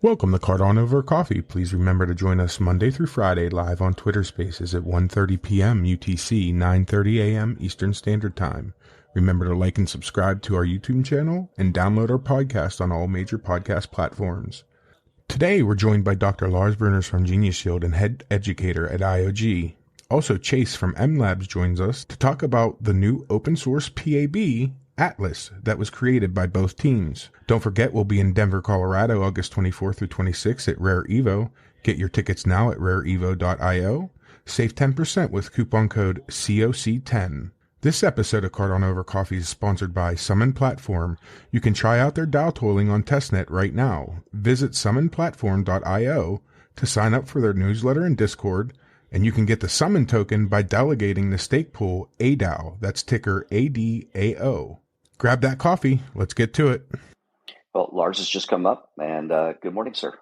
Welcome to Cardano over Coffee. Please remember to join us Monday through Friday live on Twitter Spaces at 1:30 p.m. UTC, 9:30 a.m. Eastern Standard Time. Remember to like and subscribe to our YouTube channel and download our podcast on all major podcast platforms. Today, we're joined by Dr. Lars Brunjes from Genius Shield and head educator at IOG. Also, Chase from Mlabs joins us to talk about the new open source PAB Atlas that was created by both teams. Don't forget, we'll be in Denver, Colorado, August 24th through 26th at Rare Evo. Get your tickets now at rareevo.io. Save 10% with coupon code COC10. This episode of Cardano over Coffee is sponsored by Summon Platform. You can try out their DAO tolling on testnet right now. Visit summonplatform.io to sign up for their newsletter and Discord, and you can get the Summon token by delegating the stake pool ADAO. That's ticker ADAO. Grab that coffee. Let's get to it. Well, Lars has just come up, and good morning, sir.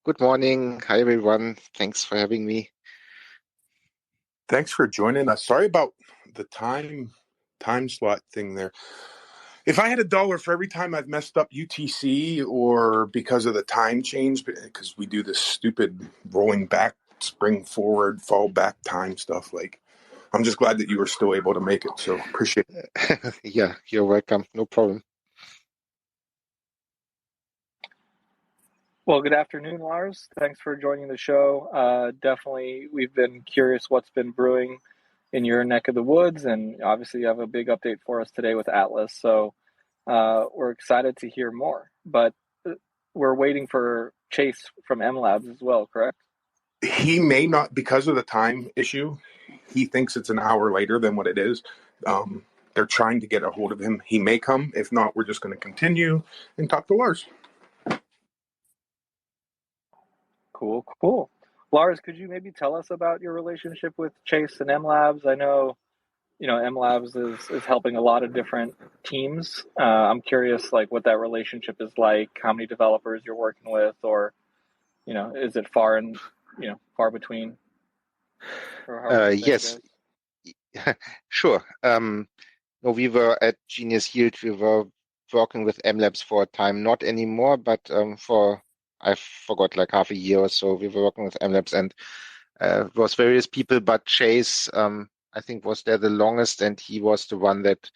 Good morning. Hi, everyone. Thanks for having me. Thanks for joining us. Sorry about the time slot thing there. If I had $1 for every time I've messed up UTC or because of the time change, because we do this stupid rolling back, spring forward, fall back time stuff, I'm just glad that you were still able to make it. So appreciate it. Yeah, you're welcome. No problem. Well, good afternoon, Lars. Thanks for joining the show. Definitely, we've been curious what's been brewing in your neck of the woods, and obviously you have a big update for us today with Atlas. So we're excited to hear more, but we're waiting for Chase from Mlabs as well, correct? He may not, because of the time issue, he thinks it's an hour later than what it is. They're trying to get a hold of him. He may come. If not, we're just going to continue and talk to Lars. Cool. Lars, could you maybe tell us about your relationship with Chase and Mlabs? I know, Mlabs is helping a lot of different teams. I'm curious, what that relationship is like, how many developers you're working with, or, is it far between? Yes, sure. We were at Genius Yield. We were working with Mlabs for a time, not anymore, but I forgot half a year or so. We were working with Mlabs, and was various people, but Chase, I think, was there the longest, and he was the one that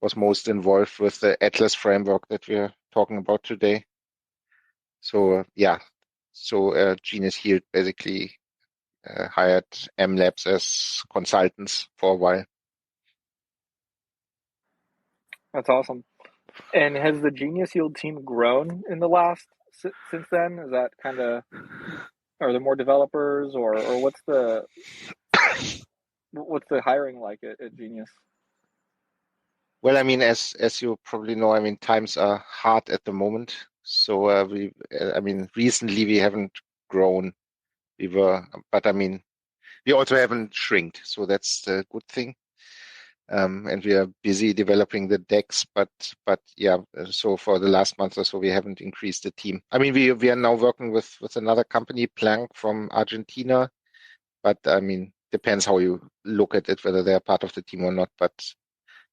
was most involved with the Atlas framework that we're talking about today. So Genius Yield basically hired Mlabs as consultants for a while. That's awesome. And has the Genius Yield team grown in the last since then? Is that are there more developers, or what's the hiring like at Genius? Well, as you probably know, times are hard at the moment. So recently we haven't grown. We also haven't shrinked. So that's the good thing. And we are busy developing the decks, but yeah. So for the last month or so, we haven't increased the team. We are now working with another company, Planck from Argentina, but depends how you look at it, whether they're part of the team or not. But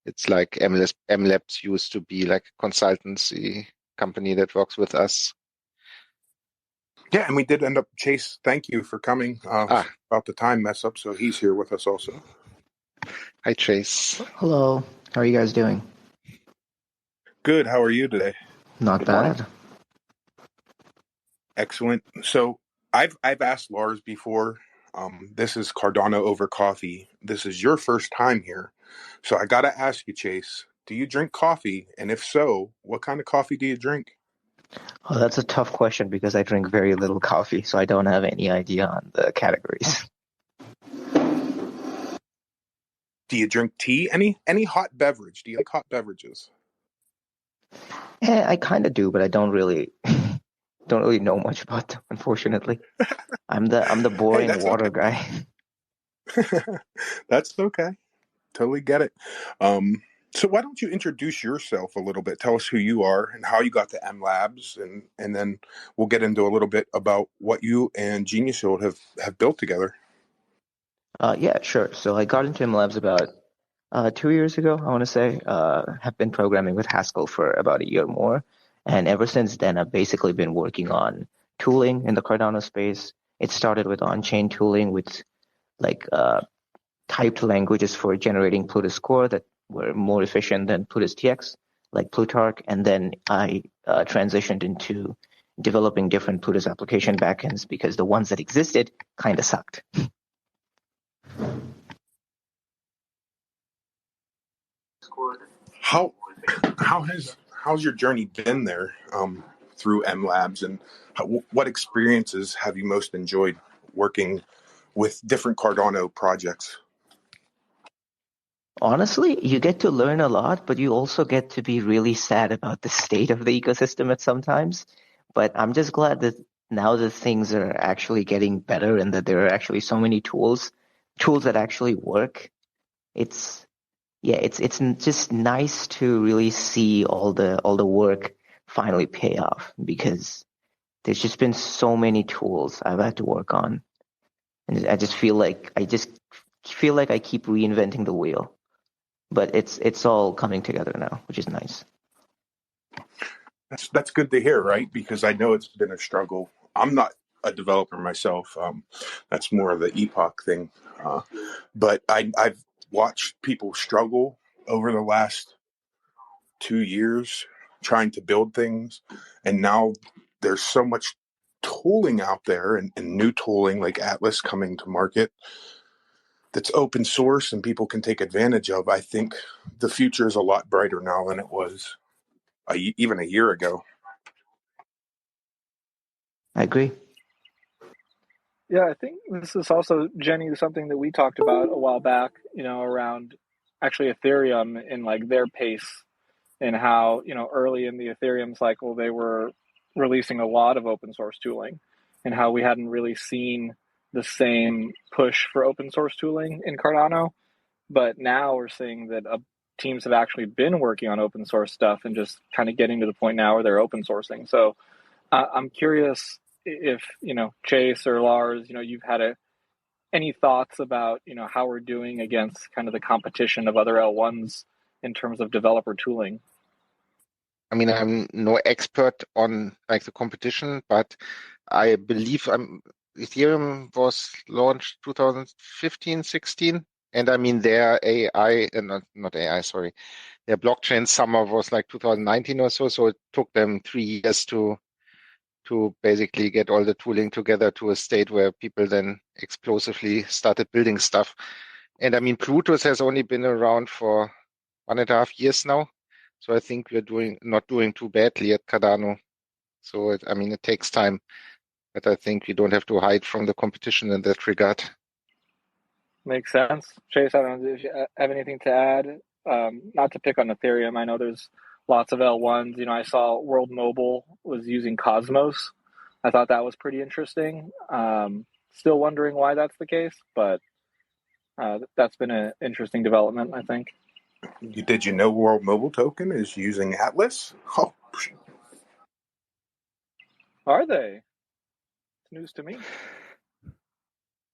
it's like Mlabs used to be like a consultancy company that works with us. Yeah, and we did end up, Chase, thank you for coming about the time mess up. So he's here with us also. Hi, Chase. Hello. How are you guys doing? Good. How are you today? Not bad. Excellent. So I've asked Lars before. This is Cardano over Coffee. This is your first time here. So I got to ask you, Chase, do you drink coffee? And if so, what kind of coffee do you drink? Oh, that's a tough question because I drink very little coffee, so I don't have any idea on the categories. Do you drink tea? Any hot beverage? Do you like hot beverages? I kind of do, but I don't really know much about them, unfortunately. I'm the boring water guy. That's okay. Totally get it. So why don't you introduce yourself a little bit? Tell us who you are and how you got to Mlabs, and then we'll get into a little bit about what you and Genius Shield have built together. Yeah, sure. So I got into Mlabs about 2 years ago, I want to say. Have been programming with Haskell for about a year more. And ever since then, I've basically been working on tooling in the Cardano space. It started with on-chain tooling with like typed languages for generating Plutus core that were more efficient than Plutus TX, like Plutarch. And then I transitioned into developing different Plutus application backends because the ones that existed kind of sucked. How's your journey been there through Mlabs, and what experiences have you most enjoyed working with different Cardano projects? Honestly, you get to learn a lot, but you also get to be really sad about the state of the ecosystem at sometimes. But I'm just glad that now that things are actually getting better and that there are actually so many tools that actually work. It's just nice to really see all the work finally pay off, because there's just been so many tools I've had to work on, and I just feel like I keep reinventing the wheel. But it's all coming together now, which is nice. That's good to hear, right? Because I know it's been a struggle. I'm not a developer myself. That's more of the epoch thing. But I've watched people struggle over the last 2 years trying to build things, and now there's so much tooling out there and new tooling like Atlas coming to market that's open source and people can take advantage of. I think the future is a lot brighter now than it was even a year ago. I agree. Yeah, I think this is also, Jenny, something that we talked about a while back, around actually Ethereum and like their pace, and how, early in the Ethereum cycle, they were releasing a lot of open source tooling, and how we hadn't really seen the same push for open source tooling in Cardano. But now we're seeing that teams have actually been working on open source stuff and just kind of getting to the point now where they're open sourcing. So I'm curious if, Chase or Lars, you've had any thoughts about, how we're doing against kind of the competition of other L1s in terms of developer tooling. I mean, I'm no expert on like the competition, but I believe Ethereum was launched 2015, 16. And I mean, their AI, not AI, sorry, their blockchain summer was like 2019 or so. So it took them 3 years to basically get all the tooling together to a state where people then explosively started building stuff. And I mean, Plutus has only been around for 1.5 years now. So I think we're not doing too badly at Cardano. So it takes time, but I think we don't have to hide from the competition in that regard. Makes sense. Chase, I don't know if you have anything to add. Not to pick on Ethereum. I know there's lots of L1s. I saw World Mobile was using Cosmos. I thought that was pretty interesting. Still wondering why that's the case, but that's been an interesting development, I think. Did you know World Mobile Token is using Atlas? Oh. Are they? It's news to me.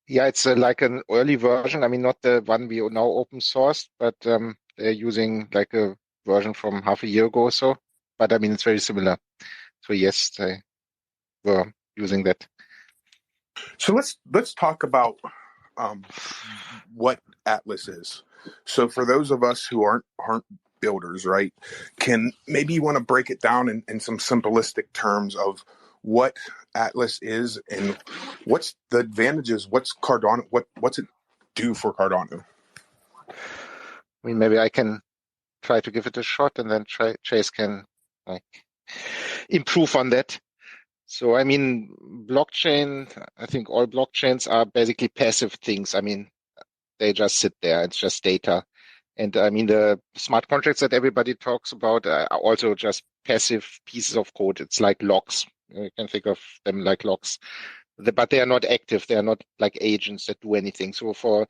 Yeah, it's like an early version. I mean, not the one we now open sourced, but they're using like a version from half a year ago or so. But I mean, it's very similar. So yes, they were using that. So let's talk about what Atlas is. So for those of us who aren't builders, right, maybe you want to break it down in some simplistic terms of what Atlas is and what's the advantages, what's Cardano, what's it do for Cardano? I mean, maybe I can try to give it a shot, and then Chase can like improve on that. So I mean, blockchain, I think all blockchains are basically passive things. I mean, they just sit there. It's just data. And I mean, the smart contracts that everybody talks about are also just passive pieces of code. It's like logs. You can think of them like logs. But they are not active. They are not like agents that do anything. So for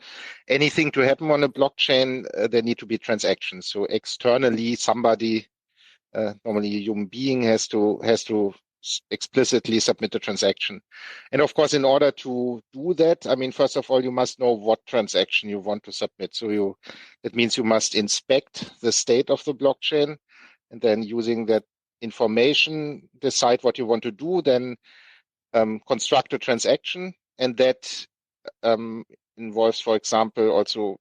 anything to happen on a blockchain, there need to be transactions. So externally, somebody, normally a human being, has to explicitly submit a transaction. And of course, in order to do that, I mean, first of all, you must know what transaction you want to submit. So that means you must inspect the state of the blockchain, and then using that information, decide what you want to do. Then construct a transaction, and that involves, for example, also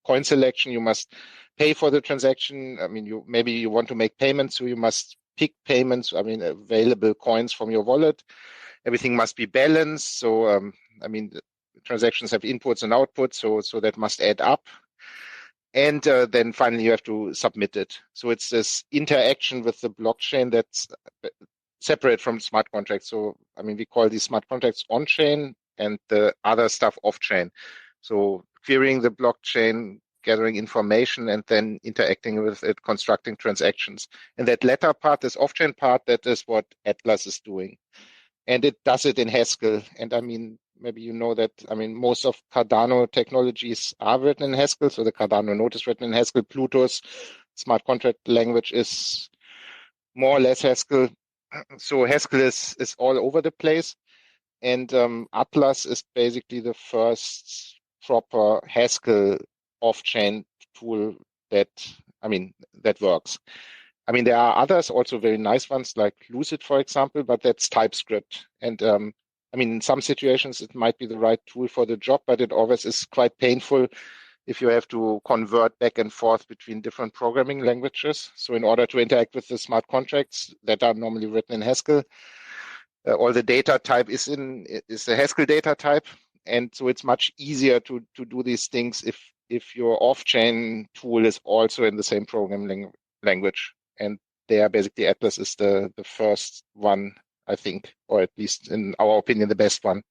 coin selection. You must pay for the transaction. I mean, maybe you want to make payments, so you must pick payments. I mean, available coins from your wallet. Everything must be balanced. So, I mean, transactions have inputs and outputs, so that must add up. And then finally, you have to submit it. So it's this interaction with the blockchain that's separate from smart contracts. So, I mean, we call these smart contracts on-chain and the other stuff off-chain. So querying the blockchain, gathering information, and then interacting with it, constructing transactions. And that latter part, this off-chain part, that is what Atlas is doing. And it does it in Haskell. And I mean, maybe you know that, I mean, most of Cardano technologies are written in Haskell. So the Cardano node is written in Haskell. Pluto's smart contract language is more or less Haskell. So Haskell is all over the place. And Atlas is basically the first proper Haskell off-chain tool that works. I mean, there are others, also very nice ones like Lucid, for example, but that's TypeScript. And I mean, in some situations, it might be the right tool for the job, but it always is quite painful if you have to convert back and forth between different programming languages. So in order to interact with the smart contracts that are normally written in Haskell, all the data type is the Haskell data type. And so it's much easier to do these things if your off-chain tool is also in the same programming language. And there, basically, Atlas is the first one, I think, or at least in our opinion, the best one.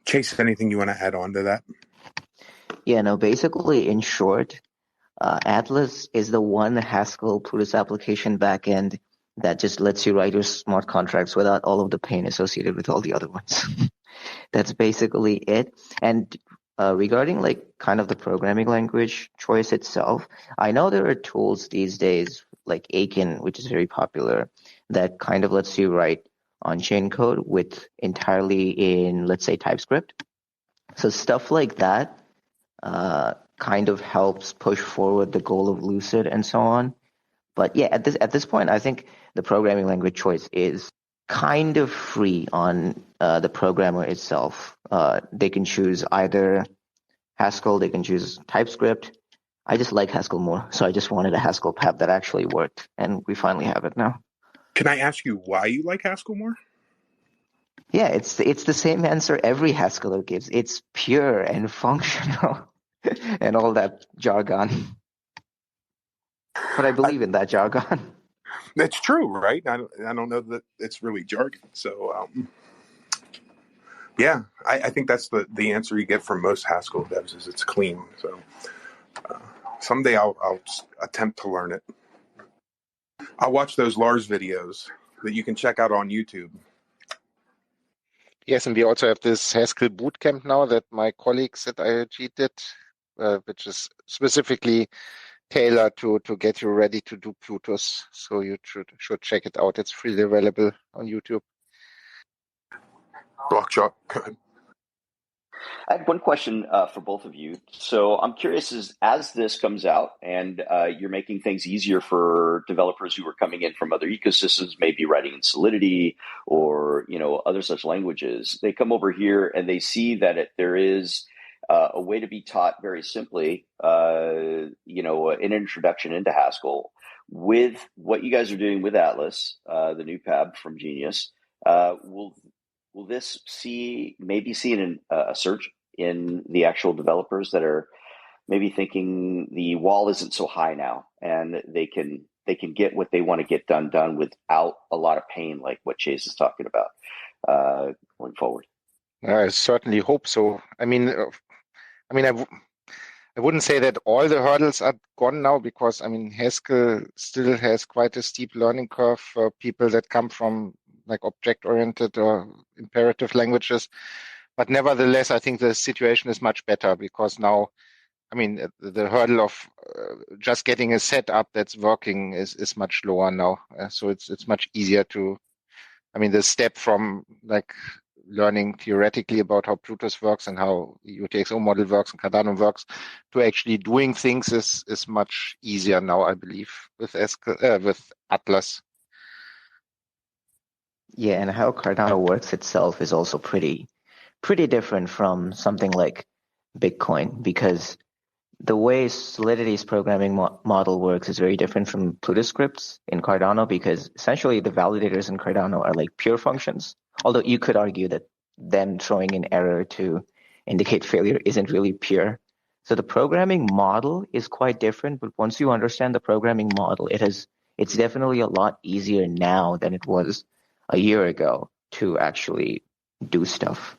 Chase, anything you want to add on to that? Yeah, no, basically, in short, Atlas is the one Haskell Plutus application backend that just lets you write your smart contracts without all of the pain associated with all the other ones. That's basically it. And regarding like kind of the programming language choice itself, I know there are tools these days like Aiken, which is very popular, that kind of lets you write on-chain code with entirely in, let's say, TypeScript. So stuff like that kind of helps push forward the goal of Lucid and so on. But yeah, at this point, I think the programming language choice is kind of free on the programmer itself. They can choose either Haskell, they can choose TypeScript. I just like Haskell more, so I just wanted a Haskell pap that actually worked, and we finally have it now. Can I ask you why you like Haskell more? Yeah, it's the same answer every Haskeller gives. It's pure and functional and all that jargon. But I believe in that jargon. That's true, right? I don't know that it's really jargon. So, yeah, I think that's the answer you get from most Haskell devs is it's clean. So someday I'll attempt to learn it. I'll watch those Lars videos that you can check out on YouTube. Yes, and we also have this Haskell bootcamp now that my colleagues at IOG did, which is specifically tailored to get you ready to do Plutus. So you should check it out. It's freely available on YouTube. Blockshot. I had one question for both of you. So I'm curious, as this comes out and you're making things easier for developers who are coming in from other ecosystems, maybe writing in Solidity or other such languages, they come over here and they see that there is a way to be taught very simply, an introduction into Haskell with what you guys are doing with Atlas, the new PAB from Genius. Will this maybe see a surge in the actual developers that are maybe thinking the wall isn't so high now, and they can get what they want to get done without a lot of pain, like what Chase is talking about going forward? I certainly hope so. I wouldn't say that all the hurdles are gone now, because Haskell still has quite a steep learning curve for people that come from like object-oriented or imperative languages. But nevertheless, I think the situation is much better, because now, the hurdle of just getting a setup that's working is much lower now. So it's much easier to, the step from like learning theoretically about how Plutus works and how UTXO model works and Cardano works to actually doing things is much easier now, I believe, with Atlas. Yeah, and how Cardano works itself is also pretty different from something like Bitcoin, because the way Solidity's programming model works is very different from PlutoScript's in Cardano, because essentially the validators in Cardano are like pure functions. Although you could argue that them throwing an error to indicate failure isn't really pure. So the programming model is quite different, but once you understand the programming model, it's definitely a lot easier now than it was a year ago to actually do stuff.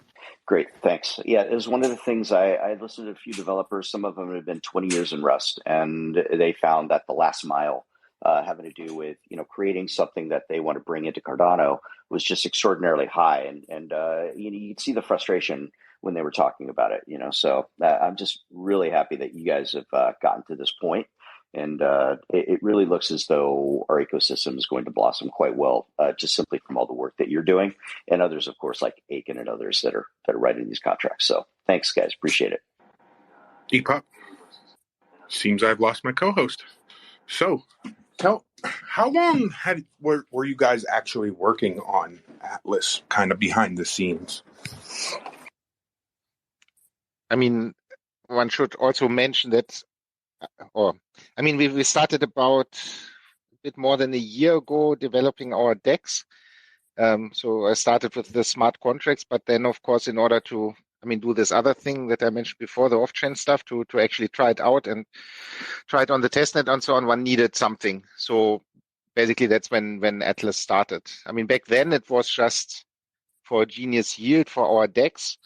Great, thanks. Yeah, it was one of the things I listened to a few developers. Some of them have been 20 years in Rust, and they found that the last mile, having to do with creating something that they want to bring into Cardano, was just extraordinarily high, and you'd see the frustration when they were talking about it. So I'm just really happy that you guys have gotten to this point. And it really looks as though our ecosystem is going to blossom quite well, just simply from all the work that you're doing, and others, of course, like Aiken and others that are writing these contracts. So thanks, guys. Appreciate it. Depop. Seems I've lost my co-host. So, how long were you guys actually working on Atlas, kind of behind the scenes? I mean, one should also mention that, we started about a bit more than a year ago developing our DEX. So I started with the smart contracts, but then, of course, in order to do this other thing that I mentioned before, the off-chain stuff, to actually try it out and try it on the testnet and so on, one needed something. So basically that's when Atlas started. Back then it was just for a genius yield for our DEX.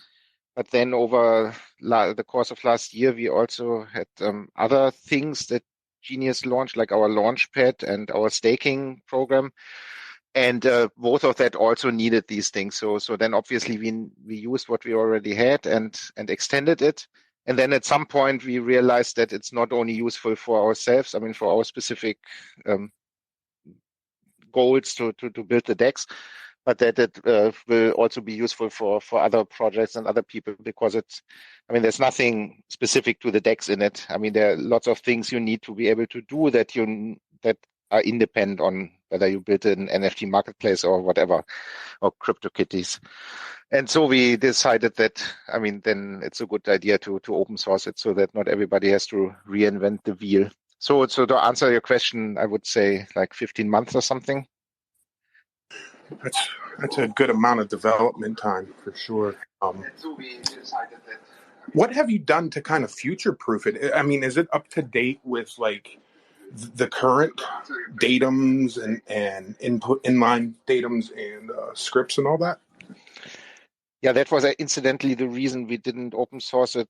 But then over the course of last year, we also had other things that Genius launched, like our launchpad and our staking program. And both of that also needed these things. So then obviously we used what we already had and extended it. And then at some point we realized that it's not only useful for ourselves, for our specific goals to build the DEX, but that it will also be useful for other projects and other people, because there's nothing specific to the DEX in it. There are lots of things you need to be able to do that are independent on whether you build an NFT marketplace or whatever, or CryptoKitties. And so we decided that, then it's a good idea to open source it so that not everybody has to reinvent the wheel. So to answer your question, I would say like 15 months or something. That's a good amount of development time for sure. What have you done to kind of future-proof it? Is it up to date with like the current datums and input inline datums and scripts and all that? Yeah, that was incidentally the reason we didn't open source it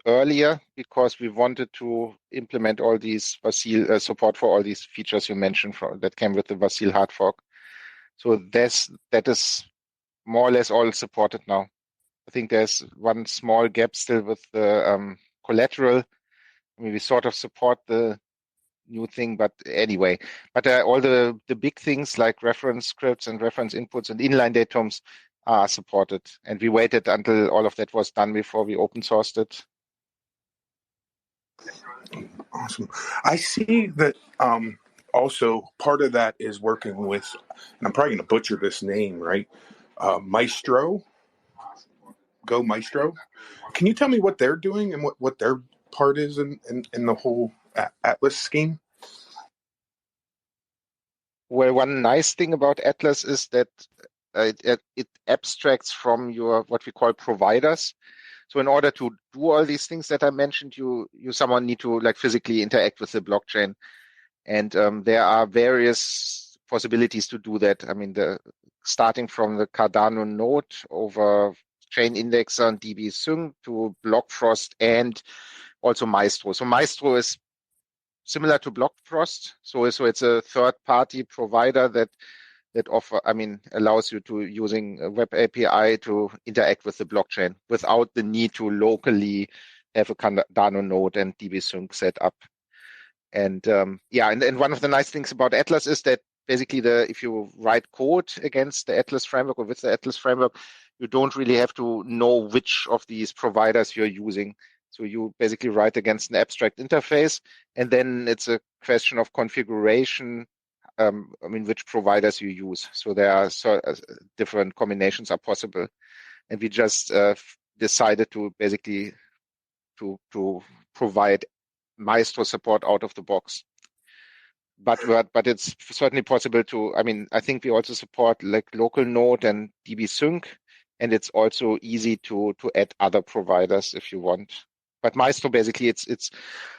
earlier, because we wanted to implement all these Vasil support for all these features you mentioned that came with the Vasil hard fork. So that is more or less all supported now. I think there's one small gap still with the collateral. We sort of support the new thing, but anyway. But all the big things like reference scripts and reference inputs and inline datums are supported. And we waited until all of that was done before we open sourced it. Awesome. I see that also part of that is working with, and I'm probably going to butcher this name, right? Maestro. Go Maestro. Can you tell me what they're doing and what their part is in the whole Atlas scheme? Well, one nice thing about Atlas is that it abstracts from your what we call providers. So in order to do all these things that I mentioned, you someone need to like physically interact with the blockchain, and there are various possibilities to do that. Starting from the Cardano node over chain indexer and dbsync to Blockfrost and also Maestro. So Maestro is similar to Blockfrost. So it's a third-party provider that allows you to using a web API to interact with the blockchain without the need to locally have a Cardano node and dbsync set up. And and one of the nice things about Atlas is that basically if you write code against the Atlas framework or with the Atlas framework, you don't really have to know which of these providers you're using. So you basically write against an abstract interface, and then it's a question of configuration, which providers you use. So there are different combinations are possible. And we just decided to basically to provide Maestro support out of the box. But it's certainly possible to, I think we also support like local node and DB sync, and it's also easy to add other providers if you want. But Maestro basically it's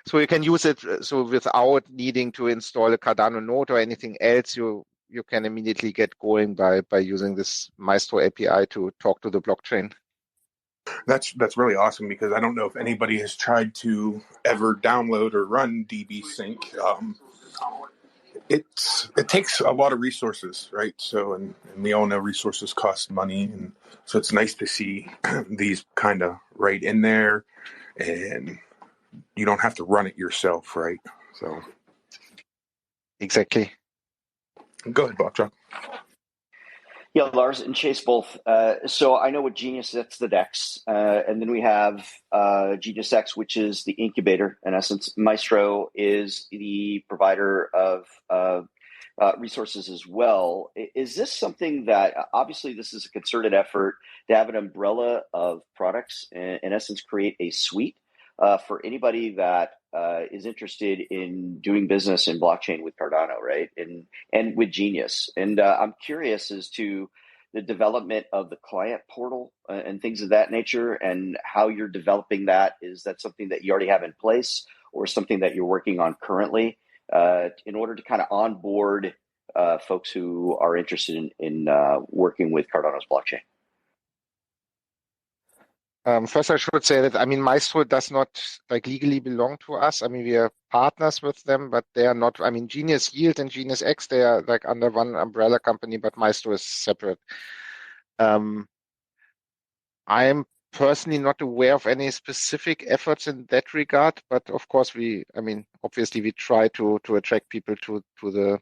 so you can use it so without needing to install a Cardano node or anything else. You can immediately get going by using this Maestro API to talk to the blockchain. That's really awesome, because I don't know if anybody has tried to ever download or run DB sync. It takes a lot of resources, right? So, and we all know resources cost money, and so it's nice to see these kind of right in there, and you don't have to run it yourself, right? So, exactly. Go ahead, Bob. Yeah, Lars and Chase both. So I know with Genius, that's the DEX. And then we have Genius X, which is the incubator, in essence. Maestro is the provider of resources as well. Is this something that, obviously this is a concerted effort to have an umbrella of products, in essence, create a suite for anybody that is interested in doing business in blockchain with Cardano, right? And with Genius. And I'm curious as to the development of the client portal and things of that nature, and how you're developing that. Is that something that you already have in place, or something that you're working on currently, in order to kind of onboard folks who are interested in working with Cardano's blockchain? First, I should say that, Maestro does not legally belong to us. We are partners with them, but they are not, Genius Yield and Genius X, they are under one umbrella company, but Maestro is separate. I'm personally not aware of any specific efforts in that regard, but of course obviously we try to attract people to the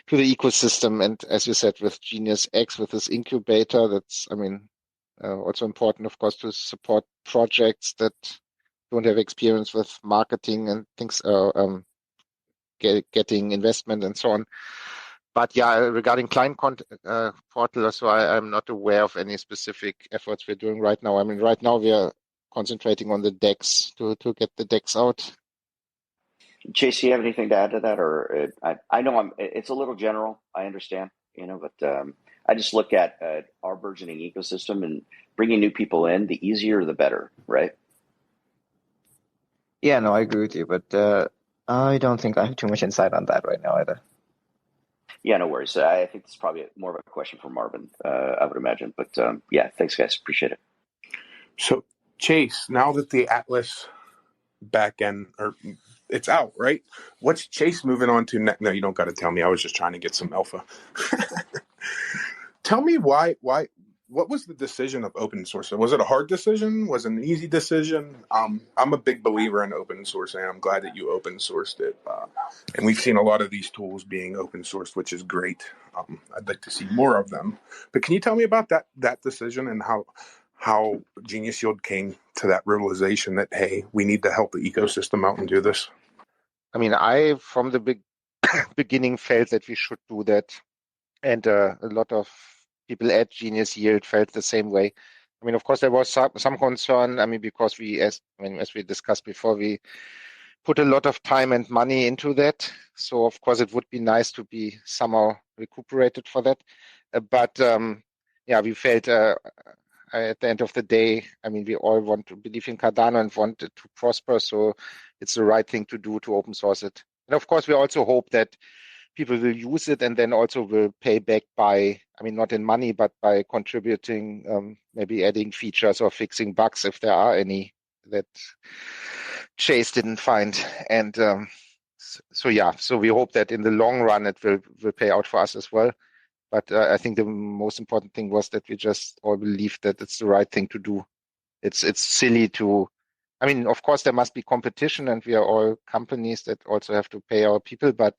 ecosystem. And as you said, with Genius X, with this incubator, that's, also important, of course, to support projects that don't have experience with marketing and things, getting investment and so on. But yeah, regarding client portal, so I'm not aware of any specific efforts we're doing right now. Right now we are concentrating on the DEX to get the DEX out. Chase, do you have anything to add to that? Or I know it's a little general, I understand, but I just look at our burgeoning ecosystem, and bringing new people in, the easier, the better, right? Yeah, no, I agree with you, but I don't think I have too much insight on that right now either. Yeah, no worries. I think this is probably more of a question for Marvin, I would imagine. But yeah, thanks, guys. Appreciate it. So, Chase, now that the Atlas backend, or it's out, right? What's Chase moving on to next? No, you don't got to tell me. I was just trying to get some alpha. Tell me why, what was the decision of open source? Was it a hard decision? Was it an easy decision? I'm a big believer in open source, and I'm glad that you open sourced it. And we've seen a lot of these tools being open sourced, which is great. I'd like to see more of them. But can you tell me about that decision, and how Genius Yield came to that realization that, hey, we need to help the ecosystem out and do this? I, from the beginning, felt that we should do that. And a lot of people at Genius Yield felt the same way. Of course, there was some concern. Because as we discussed before, we put a lot of time and money into that. So of course, it would be nice to be somehow recuperated for that. But we felt at the end of the day, we all want to believe in Cardano and want it to prosper. So it's the right thing to do to open source it. And of course, we also hope that people will use it and then also will pay back by, not in money, but by contributing, maybe adding features or fixing bugs if there are any that Chase didn't find. And so we hope that in the long run it will pay out for us as well. But I think the most important thing was that we just all believe that it's the right thing to do. It's silly to, of course there must be competition, and we are all companies that also have to pay our people, but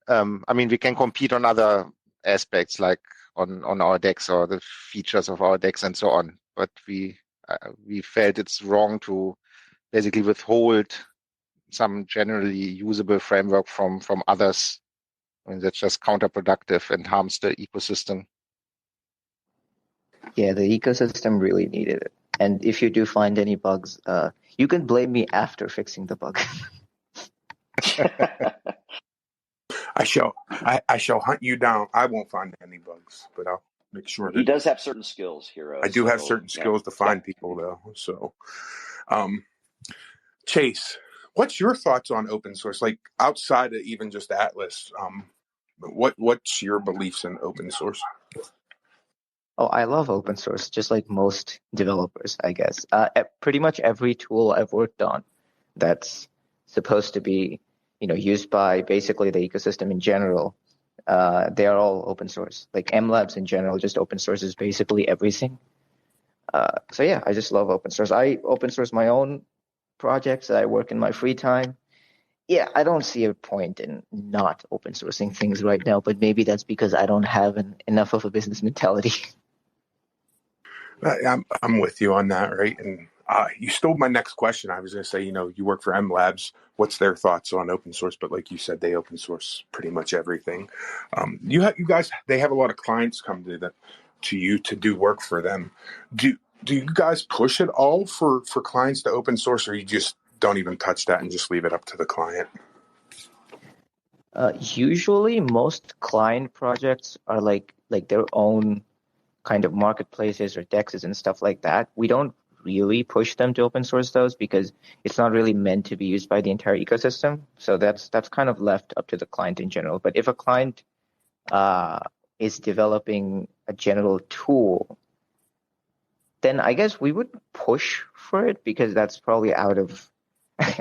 we can compete on other aspects, like on our DEX or the features of our DEX and so on. But we felt it's wrong to basically withhold some generally usable framework from others I mean, that's just counterproductive and harms the ecosystem. Yeah, the ecosystem really needed it. And if you do find any bugs, you can blame me after fixing the bug. I shall hunt you down. I won't find any bugs, but I'll make sure He that does have certain skills, Hero. I do have so, certain yeah. skills to find people, though. So, Chase, what's your thoughts on open source? Like outside of even just Atlas, what's your beliefs in open source? Oh, I love open source, just like most developers, I guess. Pretty much every tool I've worked on that's supposed to be, used by basically the ecosystem in general, they are all open source. Like Mlabs in general, just open source is basically everything. So yeah, I just love open source. I open source my own projects that I work in my free time. Yeah, I don't see a point in not open sourcing things right now, but maybe that's because I don't have enough of a business mentality. I'm with you on that, right? And you stole my next question. I was going to say, you work for Mlabs. What's their thoughts on open source? But like you said, they open source pretty much everything. You guys, they have a lot of clients come to you to do work for them. Do you guys push it all for clients to open source, or you just don't even touch that and just leave it up to the client? Usually, most client projects are like their own kind of marketplaces or dexes and stuff like that. We don't really push them to open source those because it's not really meant to be used by the entire ecosystem. So that's kind of left up to the client in general. But if a client is developing a general tool, then I guess we would push for it because that's probably out of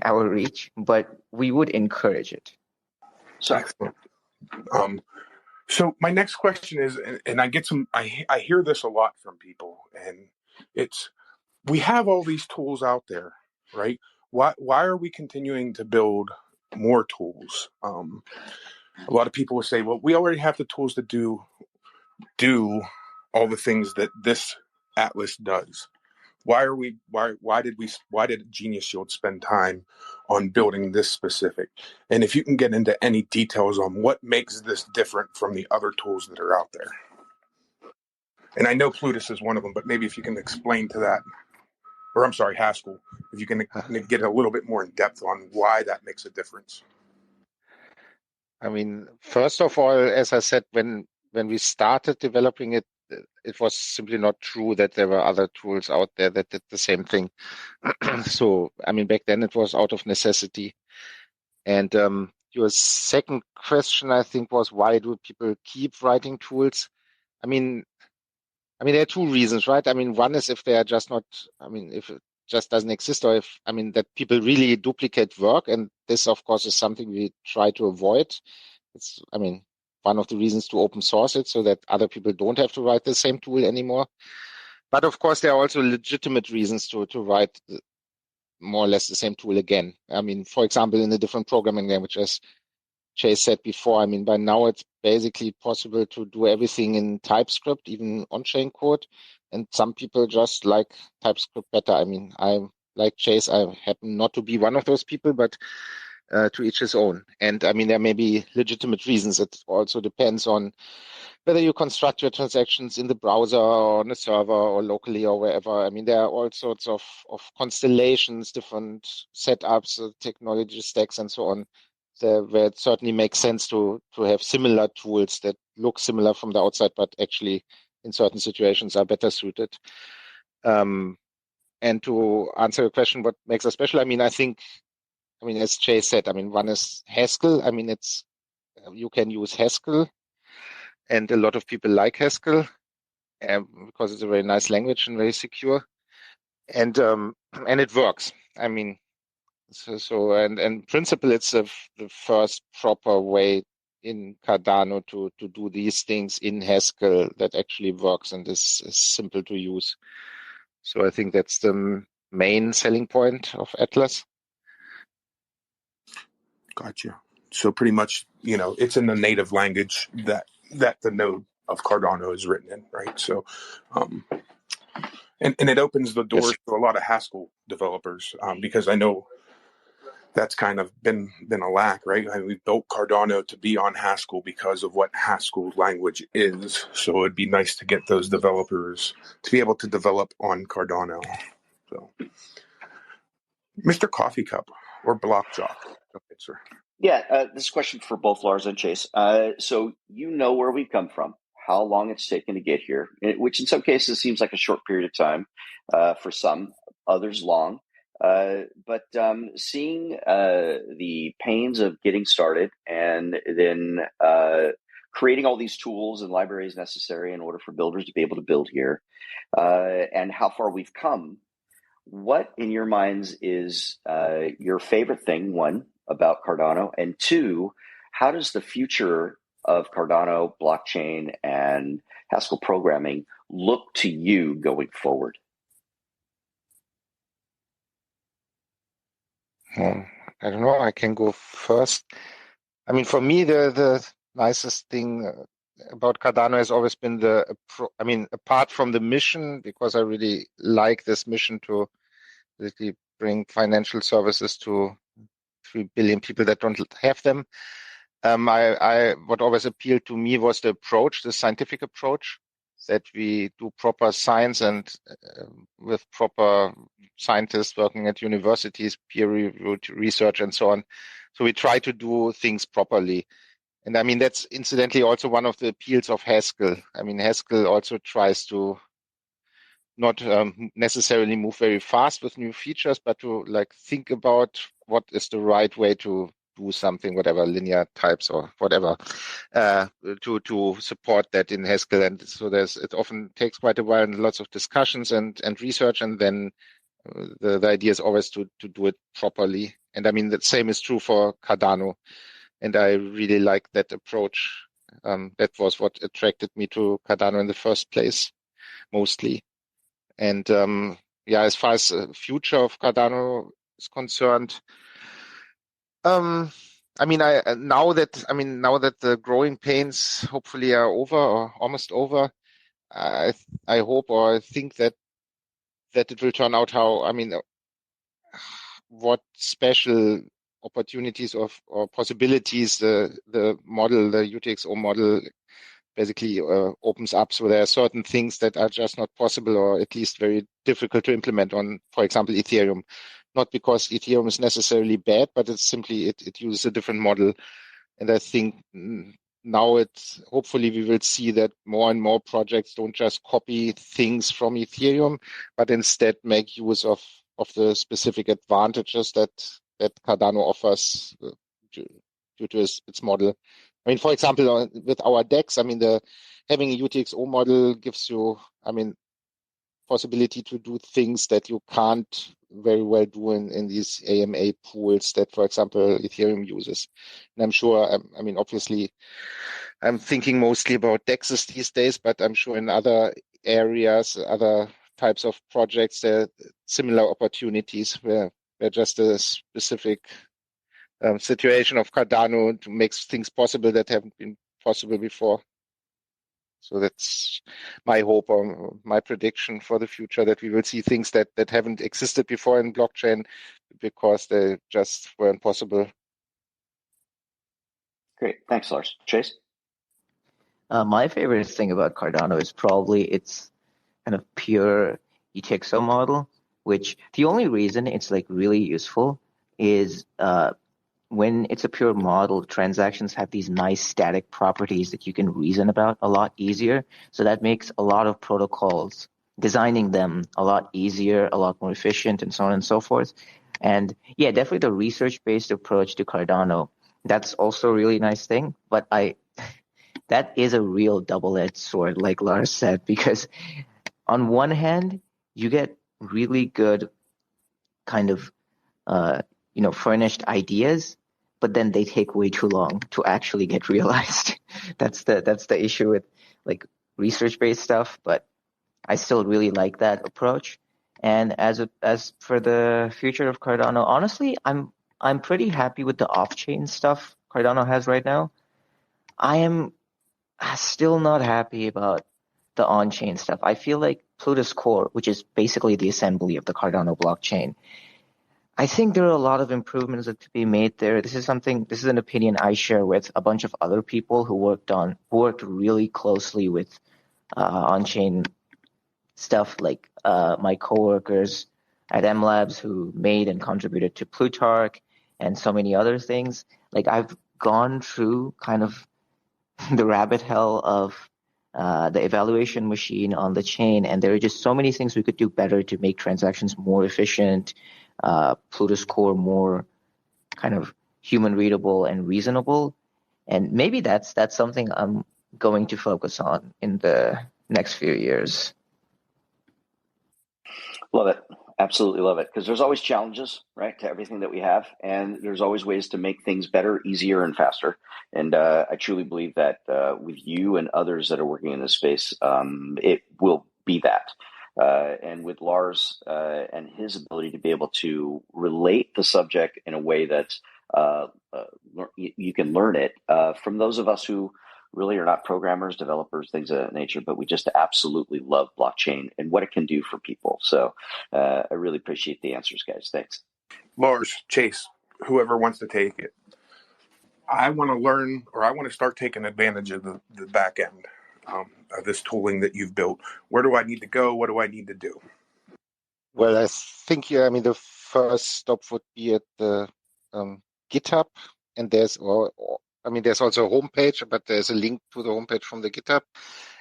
our reach, but we would encourage it. So, Excellent. So my next question is, and I hear this a lot from people, and it's, we have all these tools out there, right? Why are we continuing to build more tools? A lot of people will say, well, we already have the tools to do all the things that this Atlas does. Why did Genius Shield spend time on building this specific? And if you can get into any details on what makes this different from the other tools that are out there. And I know Plutus is one of them, but maybe if you can explain to that, or I'm sorry, Haskell, if you can get a little bit more in depth on why that makes a difference. I mean, first of all, as I said, when we started developing it, it was simply not true that there were other tools out there that did the same thing. So, I mean, back then it was out of necessity. And your second question, I think, was why do people keep writing tools? I mean, there are two reasons, right? I mean, one is if they are just not, if it just doesn't exist, or if, that people really duplicate work. And this, of course, is something we try to avoid. It's, one of the reasons to open source it so that other people don't have to write the same tool anymore. But of course, there are also legitimate reasons to write more or less the same tool again. For example, in a different programming language, as Chase said before, by now it's basically possible to do everything in TypeScript, even on-chain code. And some people just like TypeScript better. I like Chase. I happen not to be one of those people, but to each his own. And there may be legitimate reasons. It also depends on whether you construct your transactions in the browser or on a server or locally or wherever. There are all sorts of constellations, different setups, technology stacks, and so on, where it certainly makes sense to have similar tools that look similar from the outside, but actually in certain situations are better suited. And to answer your question, what makes us special? I think, as Jay said, one is Haskell. You can use Haskell, and a lot of people like Haskell because it's a very nice language and very secure, and it works. So in principle, it's the first proper way in Cardano to do these things in Haskell that actually works and is simple to use. So I think that's the main selling point of Atlas. Gotcha. So pretty much, it's in the native language that the node of Cardano is written in, right? So, and it opens the doors to a lot of Haskell developers because I know that's kind of been a lack, right? I mean, we've built Cardano to be on Haskell because of what Haskell language is. So it'd be nice to get those developers to be able to develop on Cardano. So, Mr. Coffee Cup or Block Jock. Okay, sir. Yeah, this is a question for both Lars and Chase. So you know where we've come from, how long it's taken to get here, which in some cases seems like a short period of time, for some, others long. But seeing the pains of getting started and then creating all these tools and libraries necessary in order for builders to be able to build here, and how far we've come, what in your minds is your favorite thing, one, about Cardano, and two, how does the future of Cardano, blockchain, and Haskell programming look to you going forward? I don't know. I can go first. I mean, for me, the nicest thing about Cardano has always been apart from the mission, because I really like this mission to really bring financial services to 3 billion people that don't have them. What always appealed to me was the approach, the scientific approach, that we do proper science and with proper scientists working at universities, peer-reviewed research and so on. So we try to do things properly. And I mean, that's incidentally also one of the appeals of Haskell. I mean, Haskell also tries to not necessarily move very fast with new features, but to like think about what is the right way to do something, whatever, linear types or whatever, to support that in Haskell. And so it often takes quite a while and lots of discussions and research, and then the idea is always to do it properly. And I mean, the same is true for Cardano. And I really like that approach. That was what attracted me to Cardano in the first place, mostly. And as far as the future of Cardano is concerned, I mean, now that the growing pains hopefully are over or almost over, I hope or I think that it will turn out what special opportunities or possibilities the model, the UTXO model, basically opens up. So there are certain things that are just not possible, or at least very difficult to implement on, for example, Ethereum. Not because Ethereum is necessarily bad, but it's simply it uses a different model. And I think now hopefully we will see that more and more projects don't just copy things from Ethereum, but instead make use of the specific advantages that Cardano offers due to its model. I mean, for example, with our DEX, I mean, having a UTXO model gives you, possibility to do things that you can't very well do in these AMA pools that, for example, Ethereum uses. And I'm sure, obviously, I'm thinking mostly about DEXs these days, but I'm sure in other areas, other types of projects, there are similar opportunities where just a specific situation of Cardano makes things possible that haven't been possible before. So that's my hope or my prediction for the future, that we will see things that haven't existed before in blockchain because they just weren't possible. Great. Thanks, Lars. Chase? My favorite thing about Cardano is probably its kind of pure UTXO model, which the only reason it's like really useful is when it's a pure model, transactions have these nice static properties that you can reason about a lot easier. So that makes a lot of protocols, designing them a lot easier, a lot more efficient, and so on and so forth. And yeah, definitely the research-based approach to Cardano, that's also a really nice thing. But that is a real double-edged sword, like Lars said, because on one hand, you get really good kind of furnished ideas, but then they take way too long to actually get realized. That's the issue with like research-based stuff, but I still really like that approach. And as for the future of Cardano, honestly, I'm pretty happy with the off-chain stuff Cardano has right now. I am still not happy about the on-chain stuff. I feel like Plutus Core, which is basically the assembly of the Cardano blockchain, I think there are a lot of improvements that to be made there. This is an opinion I share with a bunch of other people who worked really closely with on-chain stuff, like my coworkers at Mlabs who made and contributed to Plutarch and so many other things. Like, I've gone through kind of the rabbit hole of the evaluation machine on the chain, and there are just so many things we could do better to make transactions more efficient, Pluto's core more kind of human readable and reasonable. And maybe that's something I'm going to focus on in the next few years. Love it. Absolutely love it. Because there's always challenges, right, to everything that we have. And there's always ways to make things better, easier, and faster. And I truly believe that with you and others that are working in this space, it will be that. And with Lars and his ability to be able to relate the subject in a way that you can learn it from those of us who really are not programmers, developers, things of that nature, but we just absolutely love blockchain and what it can do for people. So I really appreciate the answers, guys. Thanks. Lars, Chase, whoever wants to take it. I want to learn, or I want to start taking advantage of the back end of this tooling that you've built. Where do I need to go? What do I need to do? Well, I think the first stop would be at the GitHub, and there's also a homepage, but there's a link to the homepage from the GitHub,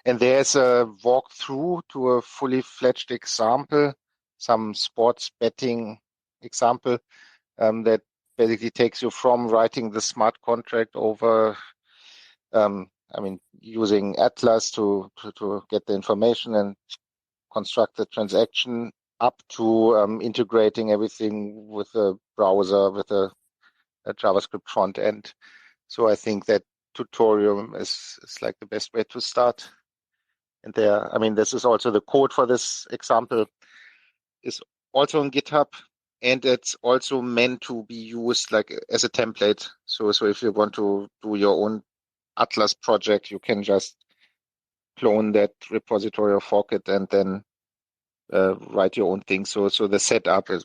and there's a walkthrough to a fully fledged example, some sports betting example that basically takes you from writing the smart contract over, using Atlas to get the information and construct the transaction, up to integrating everything with a browser, with a JavaScript front end. So I think that tutorial is like the best way to start. And this is also the code for this example is also on GitHub, and it's also meant to be used like as a template. So if you want to do your own Atlas project, you can just clone that repository or fork it and then write your own thing. So the setup is,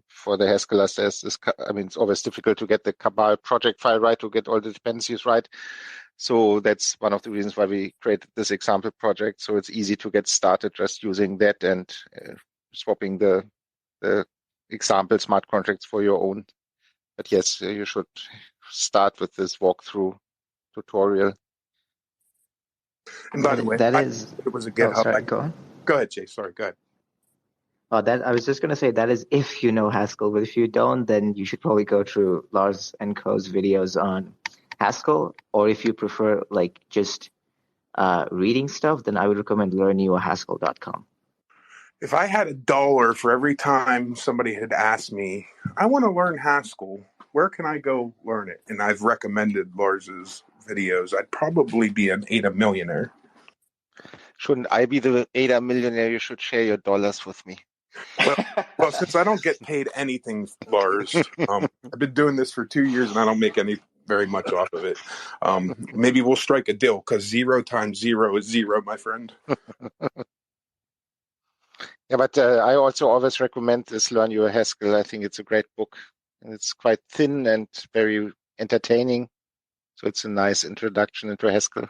for the Haskell there's this, it's always difficult to get the Cabal project file right, to get all the dependencies right. So that's one of the reasons why we created this example project. So it's easy to get started just using that and swapping the example smart contracts for your own. But yes, you should start with this walkthrough tutorial. And by the way, it was a GitHub. Oh, sorry, go on. Go ahead, Chase. Sorry, go ahead. I was just going to say that is if you know Haskell, but if you don't, then you should probably go through Lars and Co.'s videos on Haskell, or if you prefer like just reading stuff, then I would recommend learnyourhaskell.com. If I had $1 for every time somebody had asked me, I want to learn Haskell, where can I go learn it? And I've recommended Lars's videos, I'd probably be an ADA millionaire. Shouldn't I be the ADA millionaire? You should share your dollars with me. Well, since I don't get paid anything, Lars, I've been doing this for 2 years and I don't make very much off of it. Maybe we'll strike a deal, because 0 times 0 is 0, my friend. Yeah, but I also always recommend this Learn Your Haskell. I think it's a great book. And it's quite thin and very entertaining. So it's a nice introduction into Haskell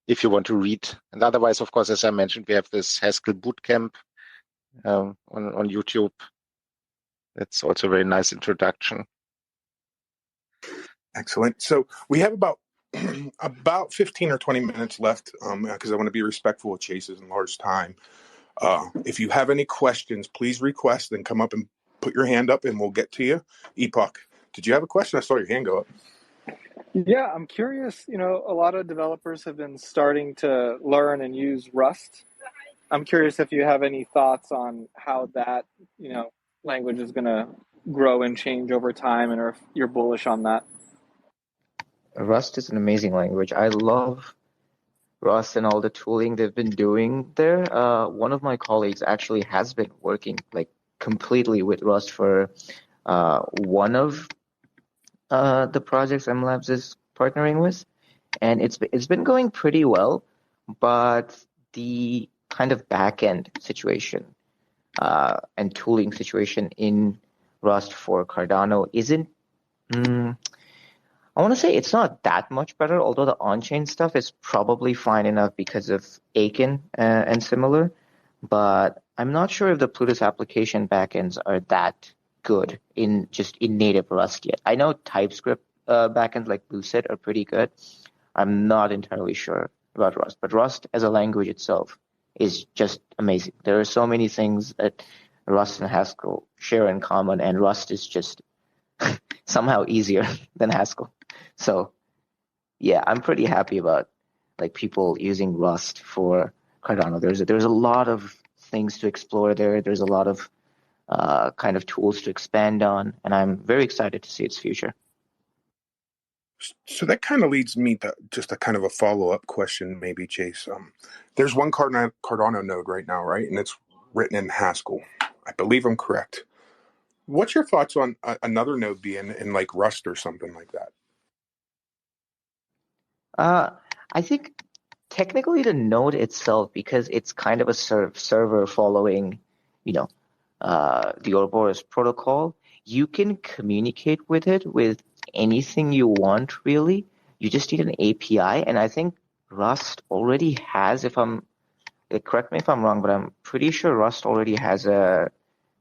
if you want to read. And otherwise, of course, as I mentioned, we have this Haskell bootcamp on YouTube. That's also a very nice introduction. Excellent. So we have about 15 or 20 minutes left, because I want to be respectful of Chase's and Lars' time. If you have any questions, please request and come up and put your hand up and we'll get to you. Epoch, did you have a question? I saw your hand go up. Yeah, I'm curious. A lot of developers have been starting to learn and use Rust. I'm curious if you have any thoughts on how that, language is going to grow and change over time, and if you're bullish on that. Rust is an amazing language. I love Rust and all the tooling they've been doing there. One of my colleagues actually has been working like completely with Rust for one of the projects Mlabs is partnering with, and it's been going pretty well, but the kind of back-end situation and tooling situation in Rust for Cardano isn't. I want to say it's not that much better, although the on-chain stuff is probably fine enough because of Aiken and similar. But I'm not sure if the Plutus application backends are that good in native Rust yet. I know TypeScript backends like Lucid are pretty good. I'm not entirely sure about Rust, but Rust as a language itself is just amazing. There are so many things that Rust and Haskell share in common, and Rust is just somehow easier than Haskell. So yeah, I'm pretty happy about like people using Rust for Cardano. There's a lot of things to explore there. There's a lot of kind of tools to expand on, and I'm very excited to see its future. So that kind of leads me to just a kind of a follow-up question, maybe, Chase. There's one Cardano node right now, right? And it's written in Haskell. I believe I'm correct. What's your thoughts on another node being in like Rust or something like that? I think technically the node itself, because it's kind of a server following, the Ouroboros protocol, you can communicate with it with anything you want, really. You just need an API, and I think Rust already has, correct me if I'm wrong, but I'm pretty sure Rust already has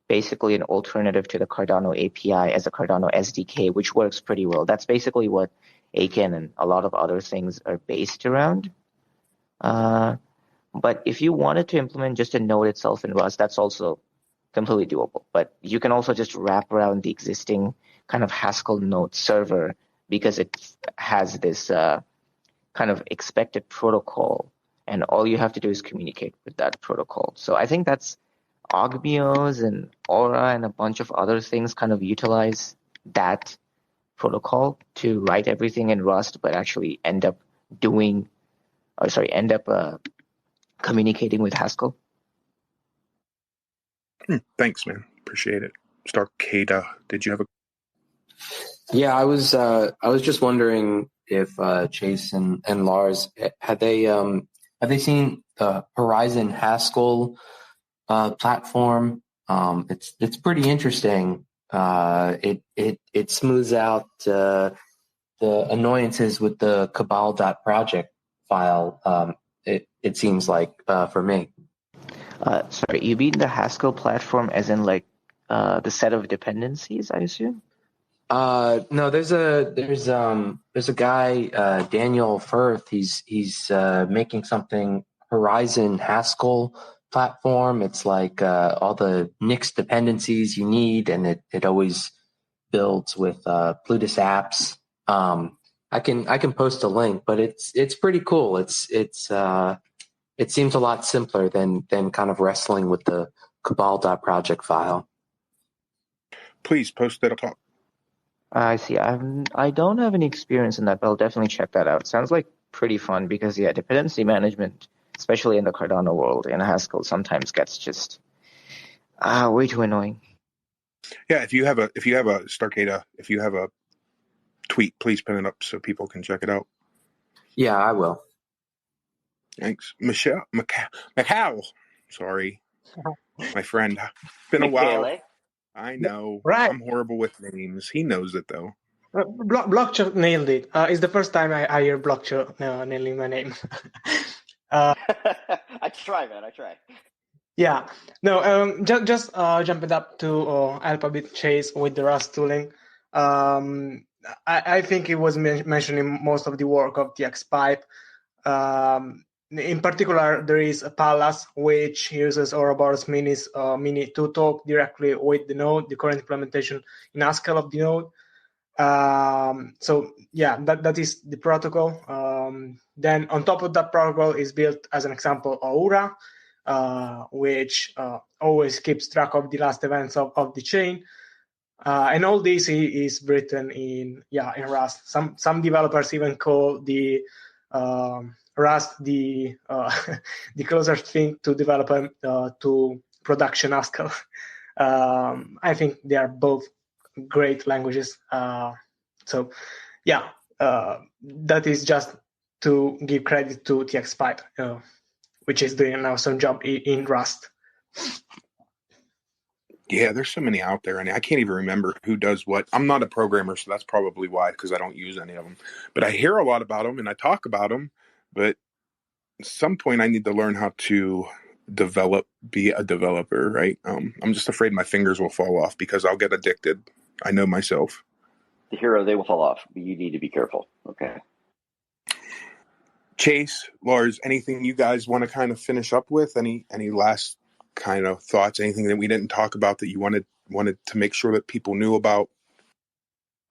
basically an alternative to the Cardano API as a Cardano SDK, which works pretty well. That's basically what Aiken and a lot of other things are based around. But if you wanted to implement just a node itself in Rust, that's also completely doable. But you can also just wrap around the existing kind of Haskell node server because it has this kind of expected protocol, and all you have to do is communicate with that protocol. So I think that's Ogmios and Aura and a bunch of other things kind of utilize that protocol to write everything in Rust, but actually end up communicating with Haskell. Thanks, man. Appreciate it. Starcada, did you have a? Yeah, I was just wondering if Chase and Lars have they seen the Horizon Haskell platform? It's pretty interesting. It smooths out the annoyances with the cabal.project file. It seems like for me. Sorry, you mean the Haskell platform as in like the set of dependencies, I assume? No, there's a guy, Daniel Firth. He's making something Horizon Haskell platform. It's like all the Nix dependencies you need, and it always builds with Plutus apps. I can post a link, but it's pretty cool. It seems a lot simpler than kind of wrestling with the cabal.project file. Please post that up top. I see. I don't have any experience in that, but I'll definitely check that out. Sounds like pretty fun because dependency management, especially in the Cardano world in Haskell, sometimes gets just way too annoying. Yeah, if you have a Starcada, if you have a tweet, please pin it up so people can check it out. Yeah, I will. Thanks, Macau. Sorry, my friend. Been a while. I know. Right. I'm horrible with names. He knows it though. Blockchain nailed it. It's the first time I hear Blockchain nailing my name. I try, man. I try. Yeah. No. Just jumping up to help a bit Chase with the Rust tooling. I think it was mentioning most of the work of the XPipe. In particular, there is a Palace which uses Ouroboros Mini to talk directly with the node, the current implementation in Haskell of the node. So yeah, that is the protocol. Then on top of that protocol is built as an example Aura, which always keeps track of the last events of the chain. And all this is written in Rust. Some developers even call the Rust the closest thing to development to production Haskell. I think they are both great languages. So yeah, that is just to give credit to TXPipe, which is doing an awesome job in Rust. Yeah, there's so many out there, and I can't even remember who does what. I'm not a programmer, so that's probably why, because I don't use any of them. But I hear a lot about them, and I talk about them. But at some point, I need to learn how to be a developer, right? I'm just afraid my fingers will fall off because I'll get addicted. I know myself. The hero, they will fall off. You need to be careful. Okay. Chase, Lars, anything you guys want to kind of finish up with? Any last kind of thoughts? Anything that we didn't talk about that you wanted to make sure that people knew about?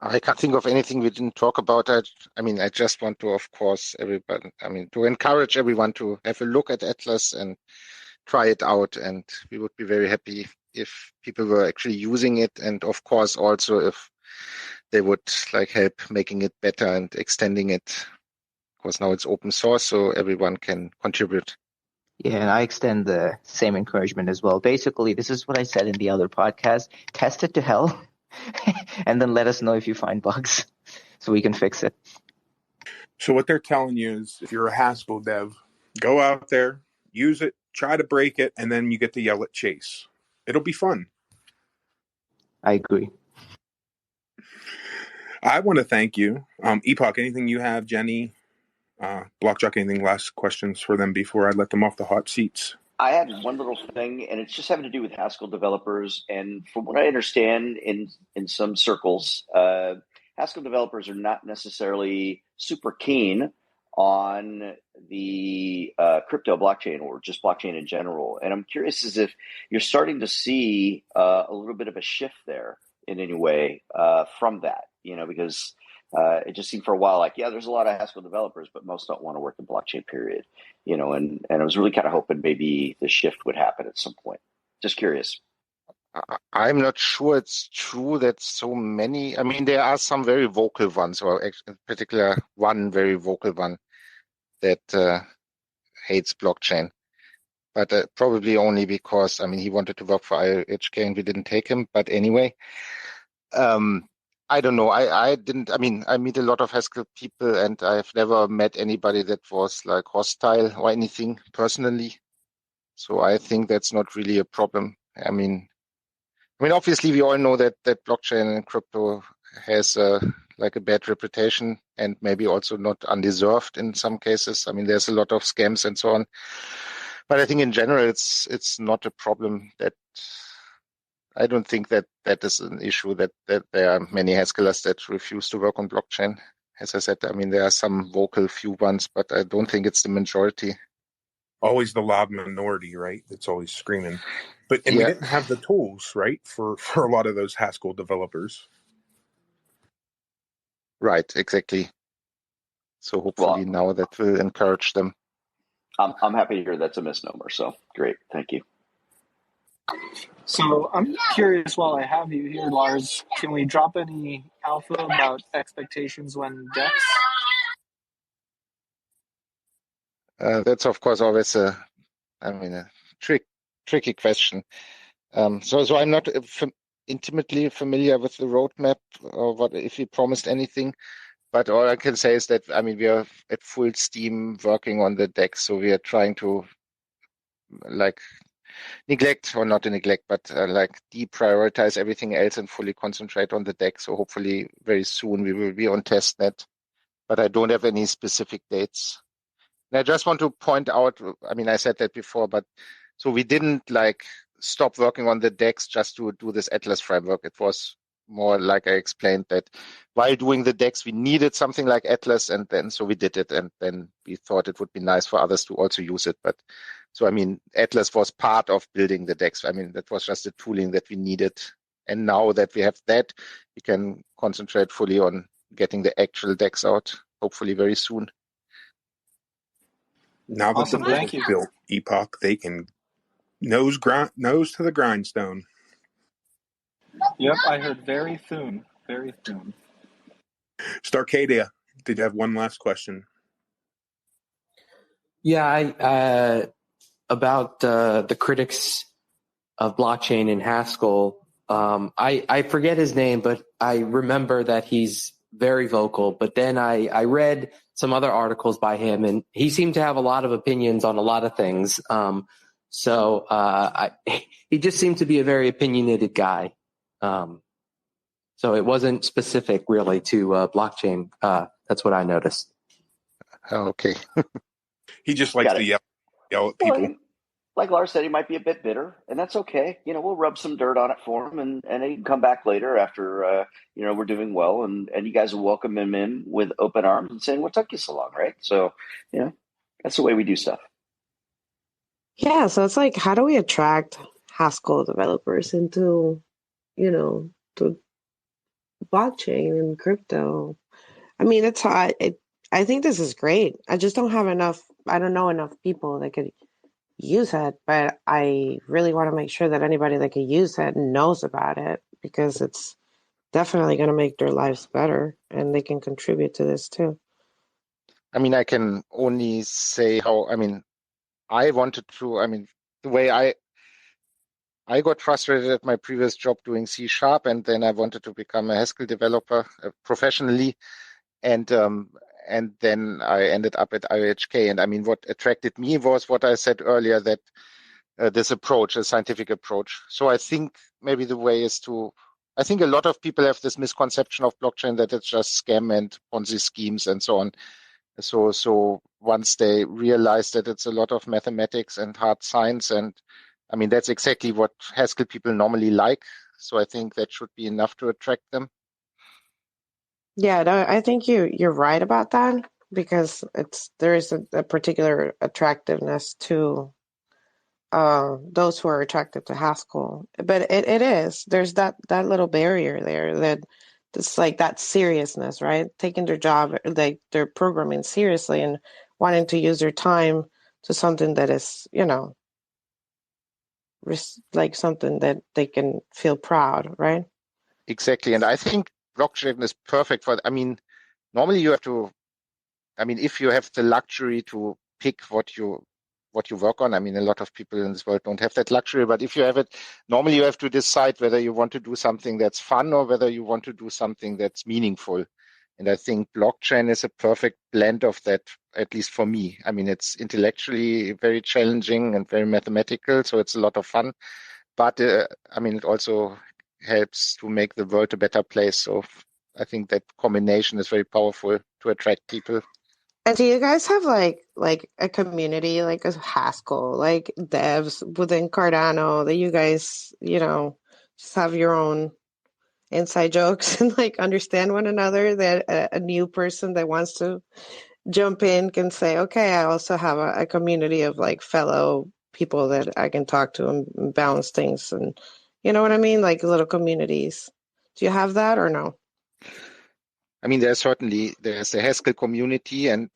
I can't think of anything we didn't talk about. I just want to, of course, to encourage everyone to have a look at Atlas and try it out. And we would be very happy if people were actually using it. And of course, also if they would help making it better and extending it. Of course, now it's open source, so everyone can contribute. Yeah, and I extend the same encouragement as well. Basically, this is what I said in the other podcast. Test it to hell, and then let us know if you find bugs so we can fix it. So what they're telling you is if you're a Haskell dev, go out there, use it, try to break it, and then you get to yell at Chase. It'll be fun. I agree. I want to thank you. Epoch, anything you have, Jenny, Blockchuck, anything last questions for them before I let them off the hot seats? I had one little thing, and it's just having to do with Haskell developers. And from what I understand in some circles, Haskell developers are not necessarily super keen on the crypto blockchain or just blockchain in general. And I'm curious as if you're starting to see a little bit of a shift there in any way from that, because it just seemed for a while there's a lot of Haskell developers, but most don't want to work in blockchain, period. And I was really kind of hoping maybe the shift would happen at some point. Just curious. I'm not sure it's true that so many. I mean, there are some very vocal ones, or in particular one very vocal one that hates blockchain. But probably only because, he wanted to work for IHK and we didn't take him. But anyway, I don't know. I didn't. I meet a lot of Haskell people, and I've never met anybody that was hostile or anything personally. So I think that's not really a problem. Obviously we all know that blockchain and crypto has a bad reputation, and maybe also not undeserved in some cases. There's a lot of scams and so on. But I think in general it's not a problem that. I don't think that is an issue that there are many Haskellers that refuse to work on blockchain. As I said, there are some vocal few ones, but I don't think it's the majority. Always the loud minority, right? That's always screaming. We didn't have the tools, right, for a lot of those Haskell developers. Right, exactly. So hopefully now that will encourage them. I'm happy to hear that's a misnomer. So great, thank you. So I'm curious, while I have you here, Lars, can we drop any alpha about expectations when DEX? That's of course always a tricky question. So I'm not intimately familiar with the roadmap or what if we promised anything, but all I can say is that we are at full steam working on the DEX, so we are trying to deprioritize everything else and fully concentrate on the DEX. So hopefully very soon we will be on testnet, but I don't have any specific dates. And I just want to point out, I said that before, but so we didn't stop working on the DEX just to do this Atlas framework. It was more like I explained that while doing the DEX, we needed something like Atlas, and then so we did it, and then we thought it would be nice for others to also use it. But so Atlas was part of building the DEX. That was just the tooling that we needed, and now that we have that, we can concentrate fully on getting the actual DEX out, hopefully very soon. Now that Awesome, the is built, Epoch, they can nose to the grindstone. Yep, I heard very soon. Very soon. Starcadia, did you have one last question? Yeah, about the critics of blockchain in Haskell. I forget his name, but I remember that he's very vocal. But then I read some other articles by him, and he seemed to have a lot of opinions on a lot of things. So he just seemed to be a very opinionated guy. So it wasn't specific really to blockchain. That's what I noticed. Okay. He just likes to yell at people. Well, like Lars said, he might be a bit bitter, and that's okay. We'll rub some dirt on it for him, and he can come back later after we're doing well, and you guys will welcome him in with open arms and saying, "What took you so long?" Right? So, that's the way we do stuff. Yeah, so it's like, how do we attract Haskell developers into, to blockchain and crypto? I mean, I think this is great. I just don't know enough people that could use it, but I really want to make sure that anybody that could use it knows about it, because it's definitely going to make their lives better and they can contribute to this too. I mean, I can only say I wanted to, the way I got frustrated at my previous job doing C#, and then I wanted to become a Haskell developer professionally. And then I ended up at IOHK. And what attracted me was what I said earlier, that this approach, a scientific approach. So I think maybe the way is I think a lot of people have this misconception of blockchain that it's just scam and Ponzi schemes and so on. So once they realize that it's a lot of mathematics and hard science, and that's exactly what Haskell people normally like. So I think that should be enough to attract them. Yeah, no, I think you're right about that, because there is a particular attractiveness to those who are attracted to Haskell. But there's that little barrier there, that it's like that seriousness, right? Taking their job, like their programming seriously, and wanting to use their time to something that is, like something that they can feel proud, right? Exactly. And I think blockchain is perfect for, normally you have to, if you have the luxury to pick what you work on, a lot of people in this world don't have that luxury, but if you have it, normally you have to decide whether you want to do something that's fun or whether you want to do something that's meaningful. And I think blockchain is a perfect blend of that, at least for me. It's intellectually very challenging and very mathematical, so it's a lot of fun. But, it also helps to make the world a better place. So I think that combination is very powerful to attract people. And do you guys have like a community, like a Haskell, like devs within Cardano, that you guys, just have your own inside jokes and like understand one another, that a new person that wants to jump in can say, okay, I also have a community of like fellow people that I can talk to and bounce things, and you know what I mean? Like little communities. Do you have that or no? There's a Haskell community, and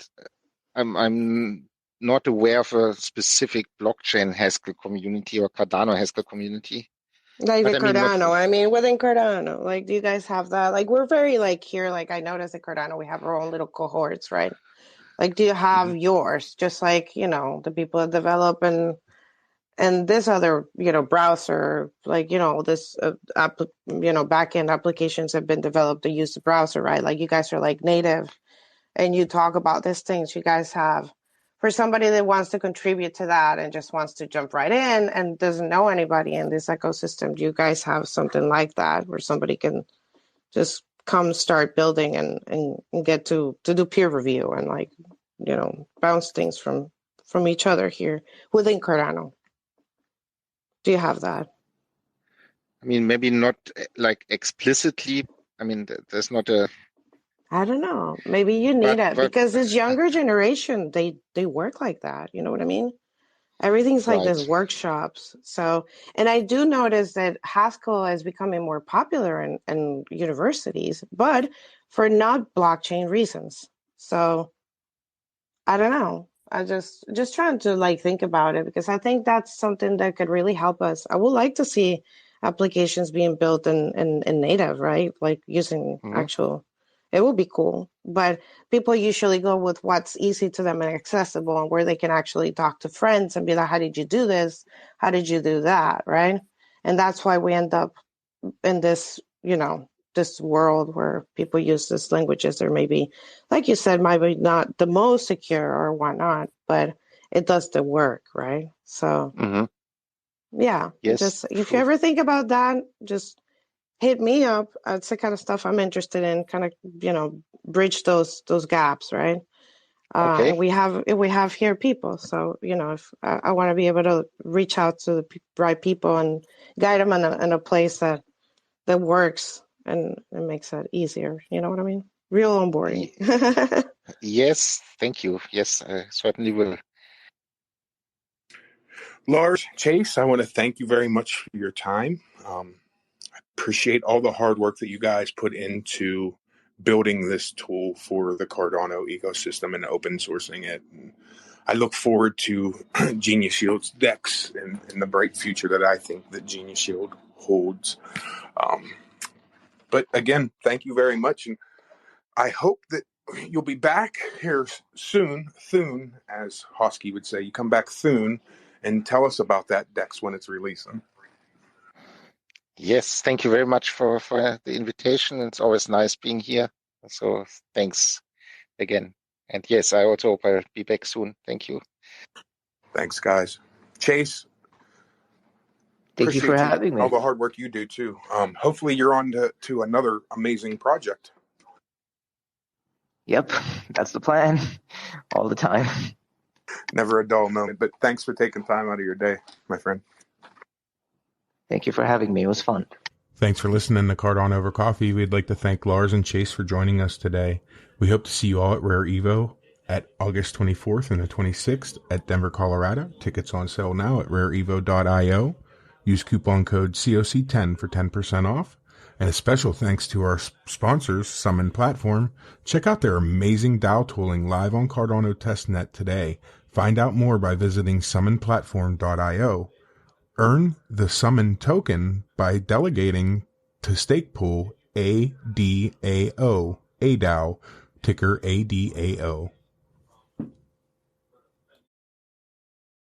I'm not aware of a specific blockchain Haskell community or Cardano Haskell community. Like the Cardano, within Cardano, like, do you guys have that? Like, we're very like here, like I noticed at Cardano, we have our own little cohorts, right? Like, do you have yours? Just like, the people that develop and this other, browser, like, this, backend applications have been developed to use the browser, right? Like, you guys are like native and you talk about these things. You guys have, for somebody that wants to contribute to that and just wants to jump right in and doesn't know anybody in this ecosystem, do you guys have something like that where somebody can just come start building and get to do peer review and like, bounce things from each other here within Cardano? Do you have that? Maybe not like explicitly. There's not a... I don't know. Maybe you need it because this younger generation, they work like that. You know what I mean? Everything's like this workshops. So, and I do notice that Haskell is becoming more popular in universities, but for not blockchain reasons. So I don't know. I just trying to like think about it, because I think that's something that could really help us. I would like to see applications being built in native, right? Like using actual, it would be cool. But people usually go with what's easy to them and accessible, and where they can actually talk to friends and be like, how did you do this? How did you do that? Right? And that's why we end up in this, this world where people use these languages, or maybe, like you said, maybe not the most secure or whatnot, but it does the work, right? So yeah, Yes, just if you ever think about that, just hit me up. It's the kind of stuff I'm interested in, kind of, bridge those gaps, right? Okay. And we have here people, so if I want to be able to reach out to the right people and guide them in a place that works and it makes it easier. You know what I mean? Real onboarding. Yes, thank you. Yes, I certainly will. Lars, Chase, I want to thank you very much for your time. I appreciate all the hard work that you guys put into building this tool for the Cardano ecosystem and open sourcing it. And I look forward to Genius Shield's DEX and the bright future that I think that Genius Shield holds. But again, thank you very much. And I hope that you'll be back here soon, as Hosky would say. You come back soon and tell us about that DEX when it's releasing. Yes, thank you very much for the invitation. It's always nice being here. So thanks again. And yes, I also hope I'll be back soon. Thank you. Thanks, guys. Chase, thank you for having me. All the hard work you do, too. Hopefully you're on to another amazing project. Yep, that's the plan all the time. Never a dull moment, but thanks for taking time out of your day, my friend. Thank you for having me. It was fun. Thanks for listening to Cardano Over Coffee. We'd like to thank Lars and Chase for joining us today. We hope to see you all at Rare Evo at August 24th and the 26th at Denver, Colorado. Tickets on sale now at rareevo.io. Use coupon code COC10 for 10% off. And a special thanks to our sponsors, Summon Platform. Check out their amazing DAO tooling live on Cardano testnet today. Find out more by visiting summonplatform.io. Earn the Summon token by delegating to Stakepool ADAO, ticker ADAO.